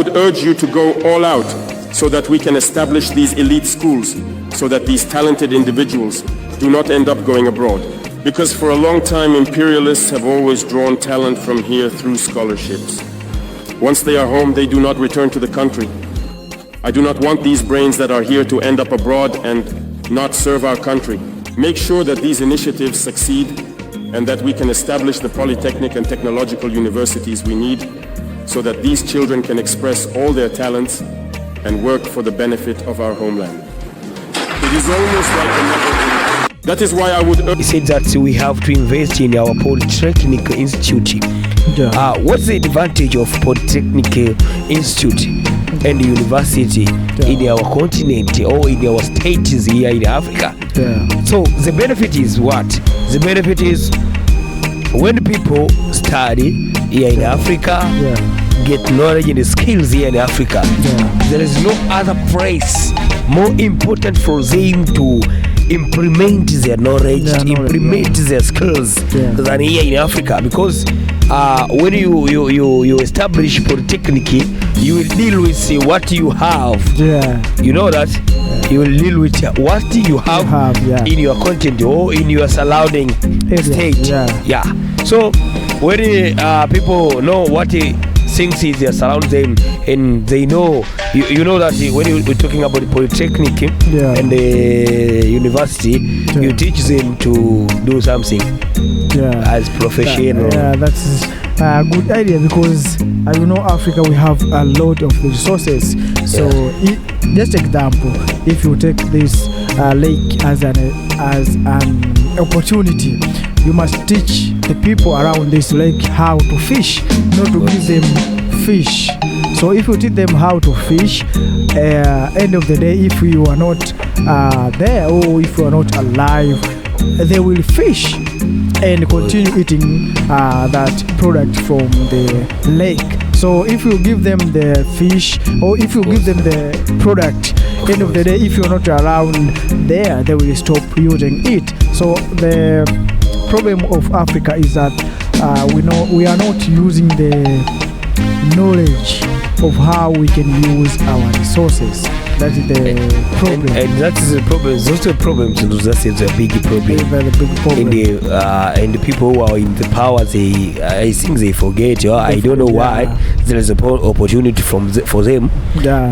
would urge you to go all out so that we can establish these elite schools, so that these talented individuals do not end up going abroad. Because for a long time, imperialists have always drawn talent from here through scholarships. Once they are home, they do not return to the country. I do not want these brains that are here to end up abroad and not serve our country. Make sure that these initiatives succeed and that we can establish the polytechnic and technological universities we need so that these children can express all their talents and work for the benefit of our homeland. It is almost like a never. That is why I would. He said that we have to invest in our Polytechnic Institute. Yeah. What's the advantage of Polytechnic Institute and university in our continent or in our states here in Africa? Yeah. So the benefit is what? The benefit is when people study here in Africa, get knowledge and skills here in Africa, there is no other place more important for them to implement their knowledge, implement their skills than here in Africa. Because when you establish Polytechnic, you will deal with what you have. You know that? You will deal with what you have in your content or in your surrounding state. So when people know what things is surround them, and they know, you know that when we're talking about the Polytechnic and the university, you teach them to do something as professional. That's a good idea, because you know, Africa, we have a lot of resources. So just example, if you take this lake as an opportunity, you must teach the people around this lake how to fish, not to give them fish. So if you teach them how to fish, end of the day, if you are not there, or if you are not alive, they will fish and continue eating that product from the lake. So if you give them the fish, or if you give them the product, end of the day, if you're not around there, they will stop using it. So the problem of Africa is that we are not using the knowledge of how we can use our resources. That is the problem. And that is the problem. Those are problems, and that is a big problem. Very big problem. And the people who are in the power, I think they forget. I don't know why there is an opportunity for them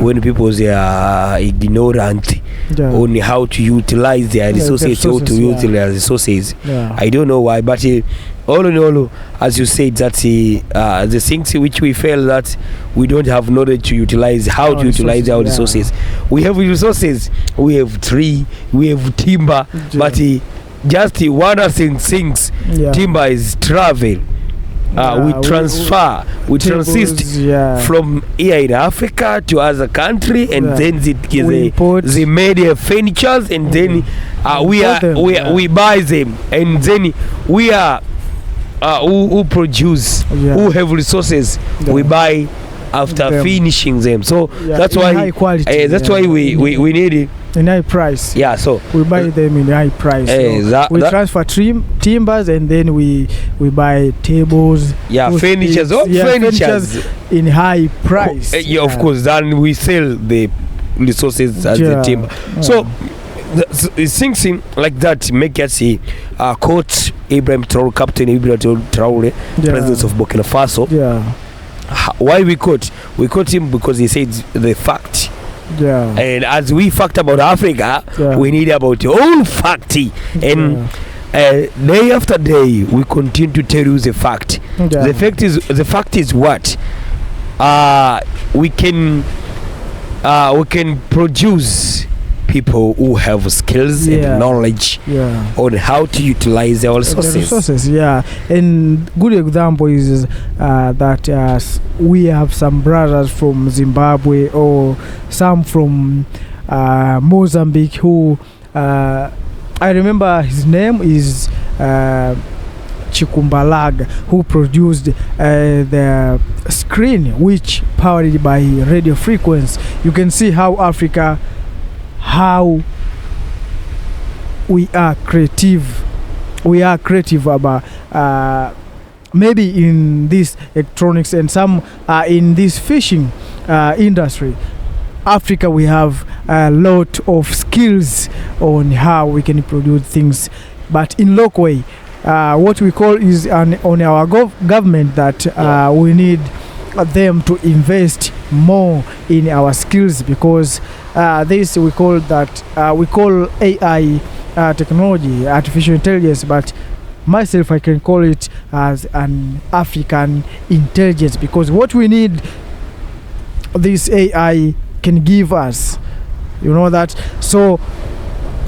when people they are ignorant on how to utilize their resources, how to use their resources. I don't know why, but all in all, as you said, that the things which we feel that we don't have knowledge to utilize, how to utilize our resources. We have resources, we have tree, we have timber, but just one of the things, timber is travel. We transfer, we transist from here in Africa to other country, and then they made furnitures, and then we buy them, and then we are who produce, who have resources, we buy after finishing them. So that's why high quality, that's why we need it in high price. So we buy them in high price. We transfer timbers, and then we buy tables, furnitures, furnitures in high price. Of course, then we sell the resources as the timber. So things like that make us see Coach Ibrahim Traore, Captain Ibrahim Traore, President of Burkina Faso. Why we caught him? Because he said the fact. And as we fact about Africa, we need about your own fact. And day after day, we continue to tell you the fact. The fact is what we can produce people who have skills and knowledge on how to utilize our resources. And good example is that we have some brothers from Zimbabwe or some from Mozambique who I remember his name is Chikumbalaga, who produced the screen which powered by radio frequency. You can see how Africa, how we are creative about maybe in this electronics, and some are in this fishing. industry. Africa, we have a lot of skills on how we can produce things, but in local way, what we call is on our government that we need them to invest more in our skills, because this we call AI technology, artificial intelligence, but myself I can call it as an African intelligence, because what we need this AI can give us, that. So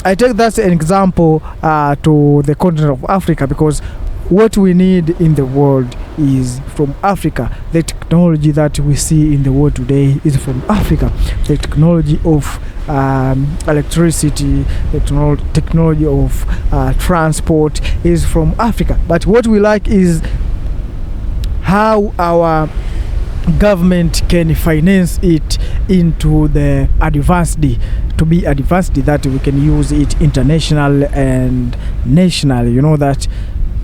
I take that as an example to the continent of Africa, because what we need in the world is from Africa. The technology that we see in the world today is from Africa. The technology of electricity, the technology of transport is from Africa. But what we like is how our government can finance it into the advanced, to be advanced, that we can use it international and national. That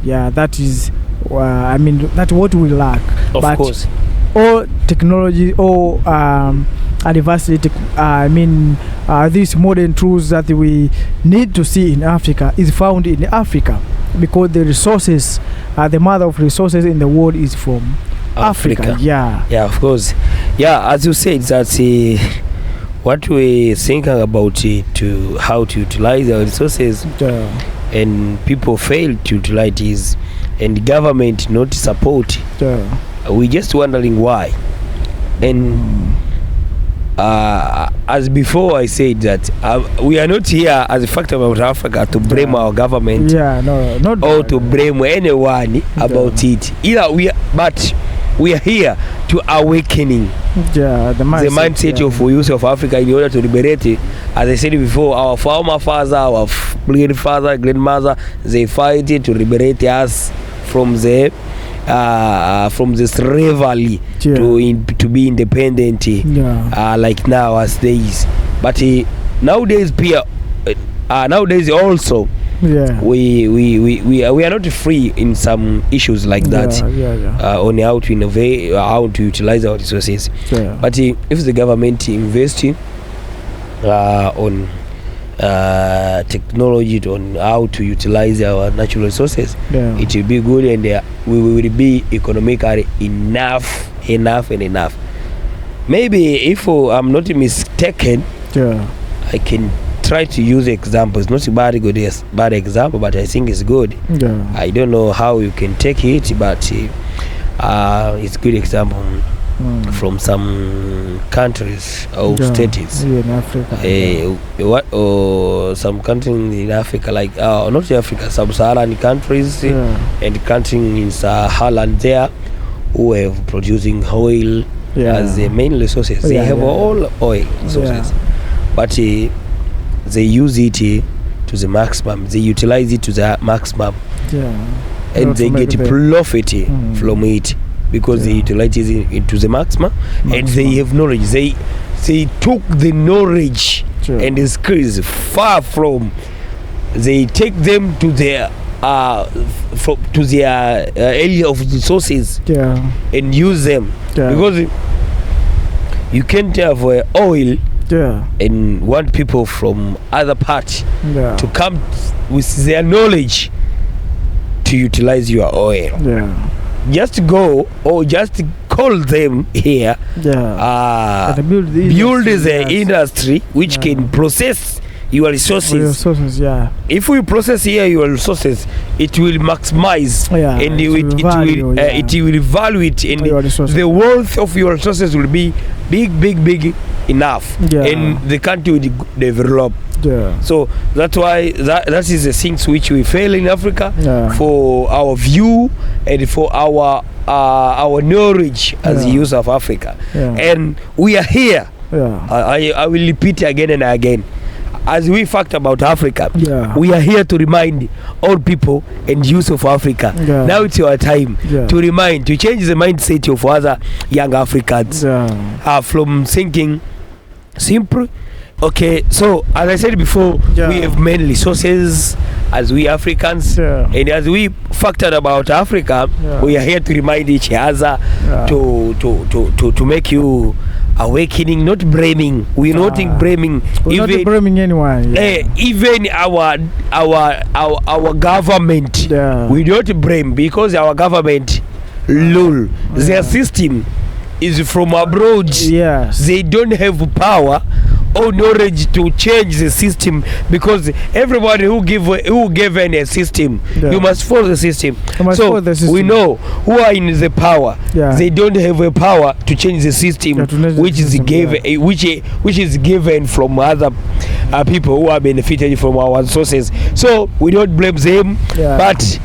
that is that's what we lack. Of course, all technology, all advanced these modern tools that we need to see in Africa is found in Africa, because the resources, the mother of resources in the world is from Africa. Yeah, of course. As you said, that's what we thinking about to how to utilize our resources, and people fail to utilize this, and government not support. We just wondering why. And as before I said that we are not here as a factor about Africa to blame our government, not or to blame anyone about it. But we are here to awakening the mindset of youth of Africa in order to liberate it. As I said before, our former father, our grandfather, grandmother, they fight it to liberate us from the slavery to be independent, like now as days. But nowadays also, we are not free in some issues like that, on how to innovate, how to utilize our resources. But if the government investing on technology, on how to utilize our natural resources, it will be good, and we will be economically enough. Maybe if I'm not mistaken, I can try to use examples. Not a bad example, but I think it's good. I don't know how you can take it, but it's good example from some countries or states in Africa. Some countries in Africa, like not Africa, sub-Saharan countries, and countries in Saharan there, who have producing oil as the main resources. They have all oil resources, but they use it to the maximum. They utilize it to the maximum, and they get profit from it, because they utilize it to the maximum, and they have knowledge. They took the knowledge and the skills far from. They take them to their area of resources, and use them, because you can't have oil and want people from other parts to come with their knowledge to utilize your oil. Just go, or just call them here, build the industry which can process your resources. If we process here your resources, it will maximize, and it will evaluate, and the worth of your resources will be big enough, and the country will develop. So that's why that is the things which we fail in Africa, for our view and for our knowledge as the youth of Africa. And we are here, I will repeat again and again, as we fact about Africa, we are here to remind all people and youth of Africa. Now it's your time to remind, to change the mindset of other young Africans, from thinking simple. Okay, so as I said before, we have many resources as we Africans, and as we factored about Africa, we are here to remind each other to make you awakening, not blaming. We're not blaming. We're not blaming anyone. Yeah. Even our government, we don't blame, because our government, their system is from abroad. Yes. They don't have power or knowledge to change the system, because everybody who given a system, you must follow the system. So we know who are in the power. They don't have a power to change the system, which is given, which is given from other people who are benefited from our sources. So we don't blame them, but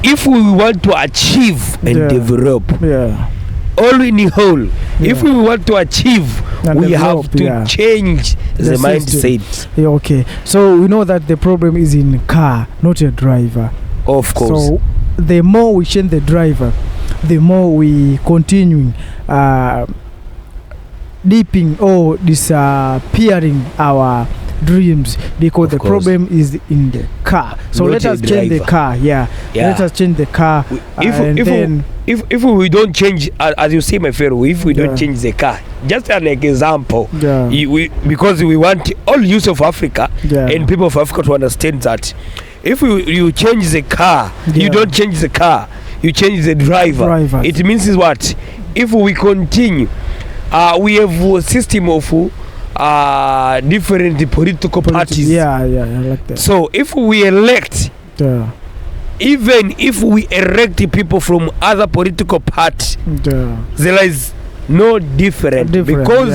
if we want to achieve and develop, all in the whole, if we want to achieve, we have to change the mindset. Okay, so we know that the problem is in car, not a driver. Of course. So the more we change the driver, the more we continue deeping or disappearing our dreams, because the problem is in the car. So let us change the car. Let us change the car. If we don't change, as you say, my fellow, if we don't change the car, just an example, because we want all youth of Africa and people of Africa to understand that if you change the car, you don't change the car, you change the driver. It means is what? If we continue, we have a system of different political parties. I like that. So if we elect, even if we elect people from other political parties, there is no different because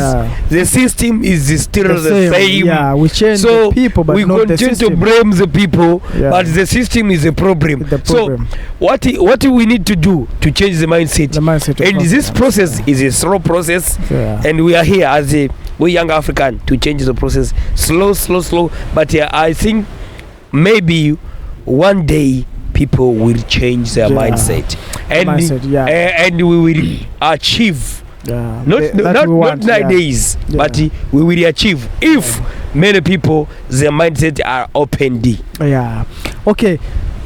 the system is still the same. We change the people, but we not continue the system. to blame the people, but the system is a problem. So what we need to do to change the mindset, and this process is a slow process, and we are here as we young African to change the process, slow, but I think maybe one day people will change their mindset, and we will achieve not 9 days, but we will achieve if many people their mindset are opened. Okay,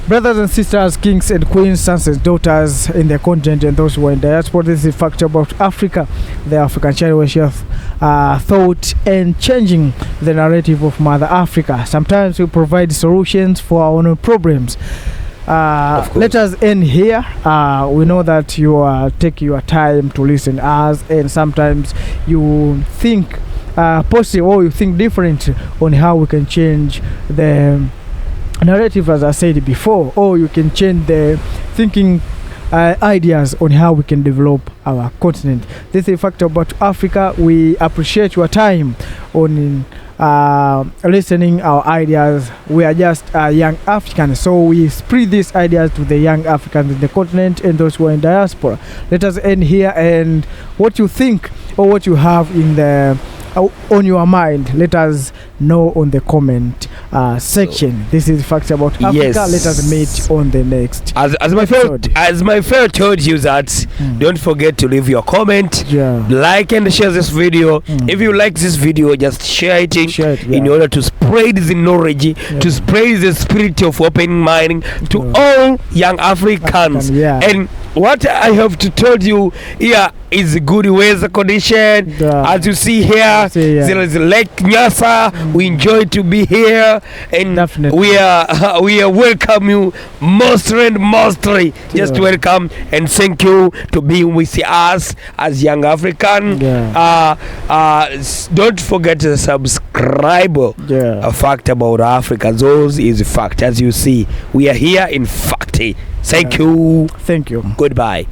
brothers and sisters, kings and queens, sons and daughters in the continent and those who are in diaspora, this is a fact about Africa, the African generation thought and changing the narrative of Mother Africa. Sometimes we provide solutions for our own problems. Let us end here. We know that you take your time to listen to us, and sometimes you think positive or you think different on how we can change the narrative, as I said before, or you can change the thinking ideas on how we can develop our continent. This is a fact about Africa. We appreciate your time on listening our ideas. We are just young Africans, so we spread these ideas to the young Africans in the continent and those who are in diaspora. Let us end here, and what you think or what you have in the on your mind, let us know on the comment section. This is facts about Africa. Let us meet on the next as my friend told you that don't forget to leave your comment, like and share this video. If you like this video, just share it in order to spread the knowledge, to spread the spirit of open mind to all young Africans. And what I have to tell you here is good weather condition. As you see here, there is Lake Nyasa. We enjoy to be here, and we are welcome you mostly. Just welcome and thank you to be with us as young African. Don't forget to subscribe. A fact about Africa. Those is a fact. As you see, we are here in fact. Thank you. Thank you. Goodbye.